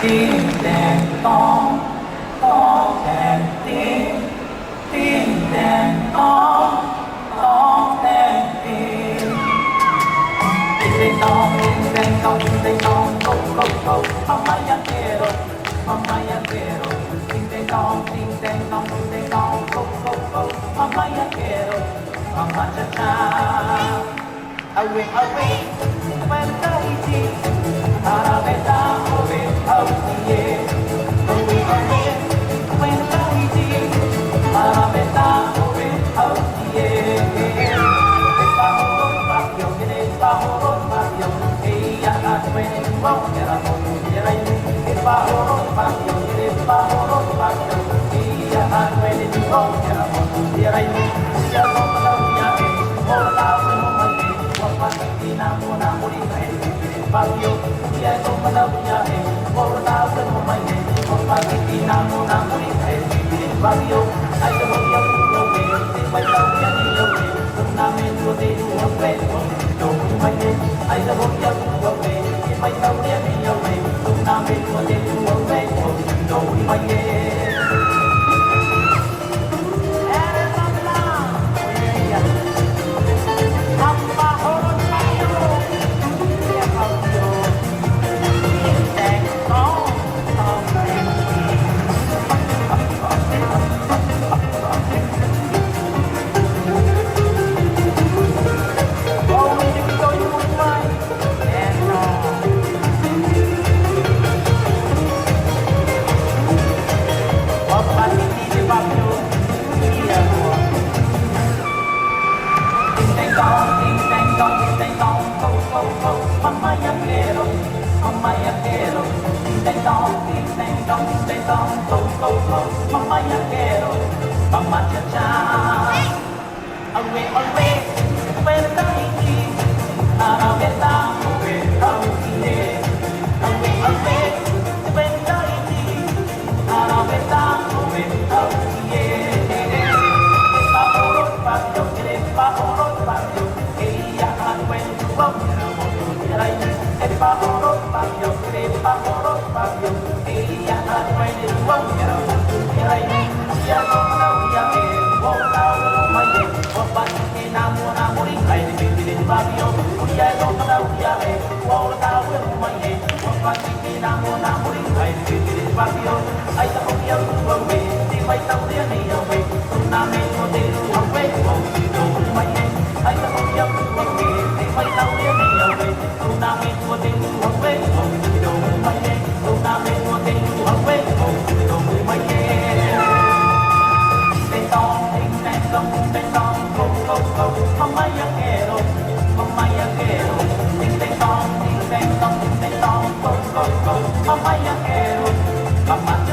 Ding dang dong, dong dang ding, ding dang dong, dong dang ding. Ding dang dong, ding dang dong, go go go, mamma ya quiero, Ding dang dong, ding dang dong, go go go, mamma ya quiero, mamma cha cha. Away away, when the heat, arabeta away. Oh yeah, away away, when the heat, arabeta away. Oh yeah, despahorot bagyo, despahorot bagyo, iya at when wow, kera mo kera yun, despahorot bagyo, iya at when wow, kera mo kera yun, siya mo malaw niya, mo tao mo mali, wag pati na mo na muli sa Fabio, ya no mana ya eh, por la que no me eh, por la que tina no na muri eh, Fabio, ay to ya no me, si mai tau ya ni yo me, na me no de no me, no mai eh, ay to ya no me, si mai tau ya ni yo me, na me no de no me, no mai eh. Mamma ya quiero, mamma ya quiero, ding dong, go go go, mamma ya quiero, mamma cha cha, away away, where the iti, araveta, away away, away away, where the iti, araveta, away away. Pahorot Fabio, ella anuel, wow, Pahorot Fabio, ella anuel, wow, ya no ya wow, my opa ni namu namuri, ay ni Fabio, ya no ya wow, my opa ni namu namuri, ay ni Fabio, ay ta ya wow, di mai tau dia ni ya we, na me mo de wow, my ay ta ya wow, di mai tau dia ni ya we, na me mo de wow, my na me mo de wow, my go go go, mamma ya quiero, ding dong, go go go, mamma ya quiero, mamma.